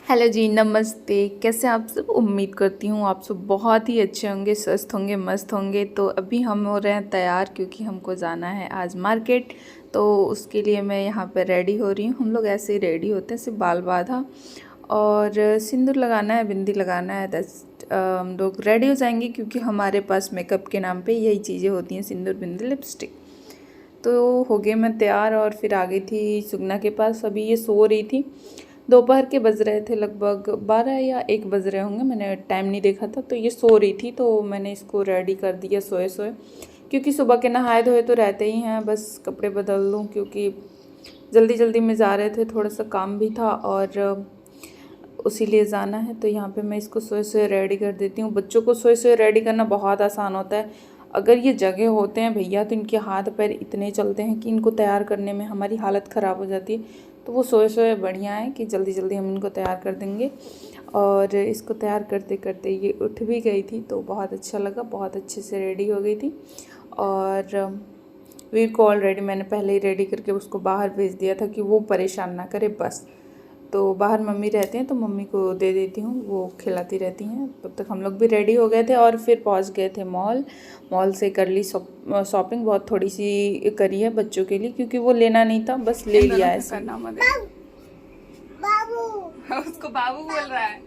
Hello जी, नमस्ते। कैसे आप सब? उम्मीद करती हूँ आप सब बहुत ही अच्छे होंगे, स्वस्थ होंगे, मस्त होंगे। तो अभी हम हो रहे हैं तैयार क्योंकि हमको जाना है आज मार्केट। तो उसके लिए मैं यहाँ पर रेडी हो रही हूँ। हम लोग ऐसे ही रेडी होते हैं, सिर्फ बाल बांधा और सिंदूर लगाना है, बिंदी लगाना है। हम लोग रेडी हो जाएंगे क्योंकि हमारे पास मेकअप के नाम पे यही चीज़ें होती हैं, सिंदूर, बिंदी, लिपस्टिक। तो हो गए मैं तैयार और फिर आ गई थी सुगना के पास। अभी ये सो रही थी। दोपहर के बज रहे थे, लगभग 12 या 1 बज रहे होंगे, मैंने टाइम नहीं देखा था। तो ये सो रही थी तो मैंने इसको रेडी कर दिया सोए सोए, क्योंकि सुबह के नहाए धोए तो रहते ही हैं। बस कपड़े बदल लूँ क्योंकि जल्दी जल्दी में जा रहे थे, थोड़ा सा काम भी था और उसी लिए जाना है। तो यहाँ पे मैं इसको सोए सोए रेडी कर देती हूँ। बच्चों को सोए सोए रेडी करना बहुत आसान होता है। अगर ये जगह होते हैं भैया तो इनके हाथ पैर इतने चलते हैं कि इनको तैयार करने में हमारी हालत ख़राब हो जाती है। तो वो सोए सोए बढ़िया है कि जल्दी जल्दी हम इनको तैयार कर देंगे। और इसको तैयार करते करते ये उठ भी गई थी तो बहुत अच्छा लगा, बहुत अच्छे से रेडी हो गई थी। और वीर को ऑलरेडी मैंने पहले ही रेडी करके उसको बाहर भेज दिया था कि वो परेशान ना करे बस। तो बाहर मम्मी रहते हैं तो मम्मी को दे देती हूँ, वो खिलाती रहती हैं। तब तक हम लोग भी रेडी हो गए थे और फिर पहुँच गए थे मॉल। मॉल से कर ली शॉपिंग, बहुत थोड़ी सी करी है बच्चों के लिए क्योंकि वो लेना नहीं था, बस ले लिया है। बाबू उसको बाबू बोल रहा है।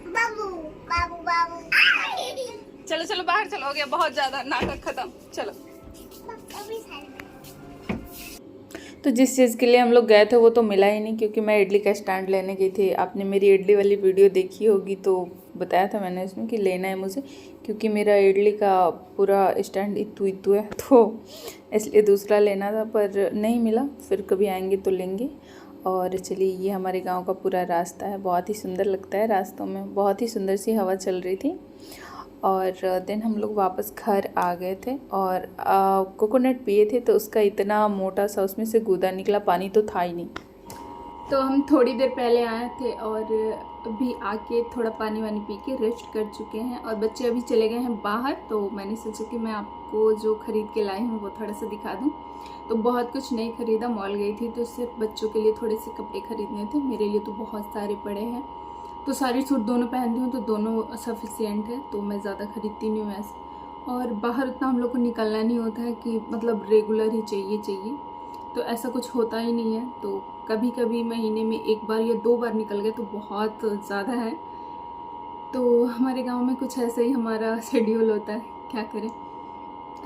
बाबू बाबू बाबू। चलो चलो बाहर चलो, हो गया बहुत ज्यादा नाटक खत्म, चलो। तो जिस चीज़ के लिए हम लोग गए थे वो तो मिला ही नहीं, क्योंकि मैं इडली का स्टैंड लेने गई थी। आपने मेरी इडली वाली वीडियो देखी होगी तो बताया था मैंने इसमें कि लेना है मुझे, क्योंकि मेरा इडली का पूरा स्टैंड इतू इतू है तो इसलिए दूसरा लेना था, पर नहीं मिला। फिर कभी आएंगे तो लेंगे। और चलिए, ये हमारे गांव का पूरा रास्ता है, बहुत ही सुंदर लगता है। रास्तों में बहुत ही सुंदर सी हवा चल रही थी। और देन हम लोग वापस घर आ गए थे और कोकोनट पिए थे तो उसका इतना मोटा सा उसमें से गूदा निकला, पानी तो था ही नहीं। तो हम थोड़ी देर पहले आए थे और अभी आके थोड़ा पानी वानी पी के रेस्ट कर चुके हैं। और बच्चे अभी चले गए हैं बाहर, तो मैंने सोचा कि मैं आपको जो खरीद के लाई हूँ वो थोड़ा सा दिखा दूँ। तो बहुत कुछ नहीं खरीदा, मॉल गई थी तो सिर्फ बच्चों के लिए थोड़े से कपड़े खरीदने थे। मेरे लिए तो बहुत सारे पड़े हैं, तो सारी सूट दोनों पहनती हूँ तो दोनों सफिशिएंट है, तो मैं ज़्यादा खरीदती नहीं हूँ ऐसे। और बाहर उतना हम लोग को निकलना नहीं होता है कि मतलब रेगुलर ही चाहिए, तो ऐसा कुछ होता ही नहीं है। तो कभी कभी महीने में 1 बार या 2 बार निकल गए तो बहुत ज़्यादा है। तो हमारे गांव में कुछ ऐसा ही हमारा शेड्यूल होता है, क्या करें।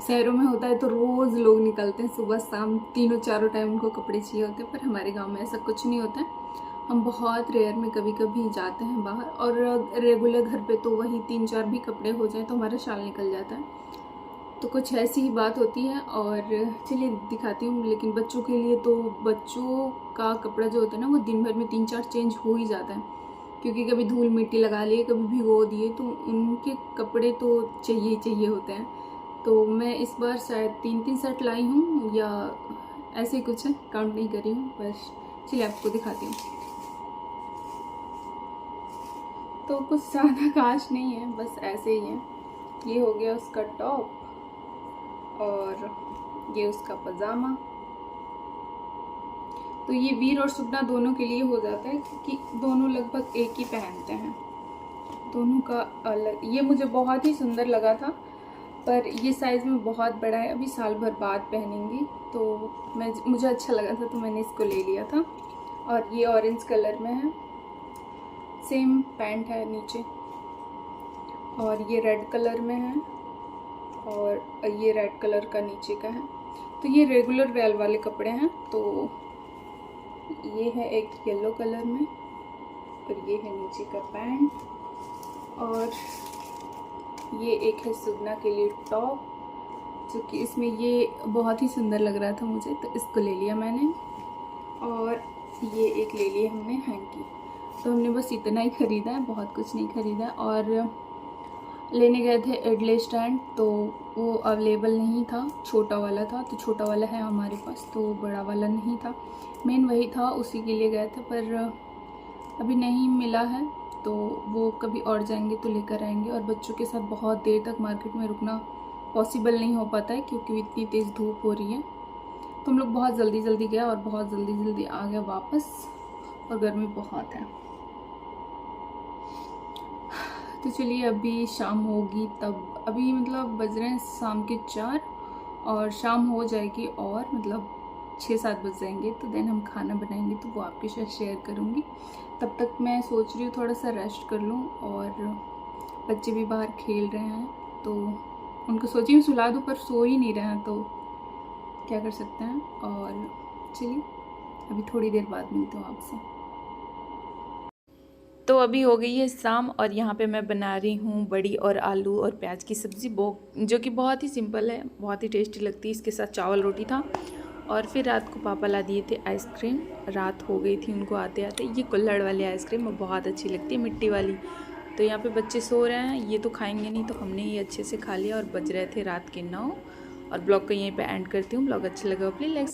शहरों में होता है तो रोज़ लोग निकलते हैं, सुबह शाम तीनों चारों टाइम उनको कपड़े चाहिए होते हैं, पर हमारे गांव में ऐसा कुछ नहीं होता है। हम बहुत रेयर में कभी कभी जाते हैं बाहर, और रेगुलर घर पे तो वही 3-4 भी कपड़े हो जाए तो हमारा साल निकल जाता है। तो कुछ ऐसी ही बात होती है। और चलिए दिखाती हूँ। लेकिन बच्चों के लिए तो बच्चों का कपड़ा जो होता है ना, वो दिन भर में 3-4 चेंज हो ही जाता है, क्योंकि कभी धूल मिट्टी लगा लिए, कभी भिगो दिए, तो उनके कपड़े तो चाहिए होते हैं। तो मैं इस बार शायद 3-3 सेट लाई हूँ या ऐसे ही कुछ है, काउंट नहीं करी हूँ बस। चलिए आपको दिखाती हूँ। तो कुछ ज़्यादा खास नहीं है, बस ऐसे ही है। ये हो गया उसका टॉप और ये उसका पजामा। तो ये वीर और सुगना दोनों के लिए हो जाता है, क्योंकि दोनों लगभग एक ही पहनते हैं, दोनों का अलग। ये मुझे बहुत ही सुंदर लगा था, पर ये साइज़ में बहुत बड़ा है, अभी साल भर बाद पहनेंगी तो मुझे अच्छा लगा था तो मैंने इसको ले लिया था। और ये ऑरेंज कलर में है, सेम पैंट है नीचे, और ये रेड कलर में है, और ये रेड कलर का नीचे का है। तो ये रेगुलर वेयर वाले कपड़े हैं। तो ये है एक येलो कलर में, और ये है नीचे का पैंट, और ये एक है सुगना के लिए टॉप, जो कि इसमें ये बहुत ही सुंदर लग रहा था मुझे, तो इसको ले लिया मैंने। और ये एक ले लिया हमने हैंकी। तो हमने बस इतना ही ख़रीदा है, बहुत कुछ नहीं ख़रीदा। और लेने गए थे इडली स्टैंड, तो वो अवेलेबल नहीं था, छोटा वाला था। तो छोटा वाला है हमारे पास, तो बड़ा वाला नहीं था। मेन वही था, उसी के लिए गए थे, पर अभी नहीं मिला है, तो वो कभी और जाएंगे तो लेकर आएंगे। और बच्चों के साथ बहुत देर तक मार्केट में रुकना पॉसिबल नहीं हो पाता है, क्योंकि इतनी तेज़ धूप हो रही है। तो हम लोग बहुत जल्दी जल्दी गए और बहुत जल्दी जल्दी आ गया वापस, और गर्मी बहुत है। तो चलिए अभी शाम होगी तब, अभी मतलब बज रहे हैं शाम के 4 और शाम हो जाएगी और मतलब 6-7 बज जाएंगे, तो देन हम खाना बनाएंगे तो वो आपके साथ शेयर करूँगी। तब तक मैं सोच रही हूँ थोड़ा सा रेस्ट कर लूँ, और बच्चे भी बाहर खेल रहे हैं तो उनको सोची मैं सुला दूँ, पर सो ही नहीं रहे हैं तो क्या कर सकते हैं। और चलिए अभी थोड़ी देर बाद मिलती हूँ आपसे। तो अभी हो गई है शाम और यहाँ पे मैं बना रही हूँ बड़ी और आलू और प्याज की सब्ज़ी, जो कि बहुत ही सिंपल है, बहुत ही टेस्टी लगती है। इसके साथ चावल रोटी था, और फिर रात को पापा ला दिए थे आइसक्रीम, रात हो गई थी उनको आते आते। ये कुल्हड़ वाली आइसक्रीम बहुत अच्छी लगती है, मिट्टी वाली। तो यहाँ पे बच्चे सो रहे हैं, ये तो खाएंगे नहीं, तो हमने ये अच्छे से खा लिया, और बज रहे थे रात के 9। और ब्लॉग को यहीं पे एंड करती हूँ। ब्लॉग अच्छा लगा प्लीज़ लाइक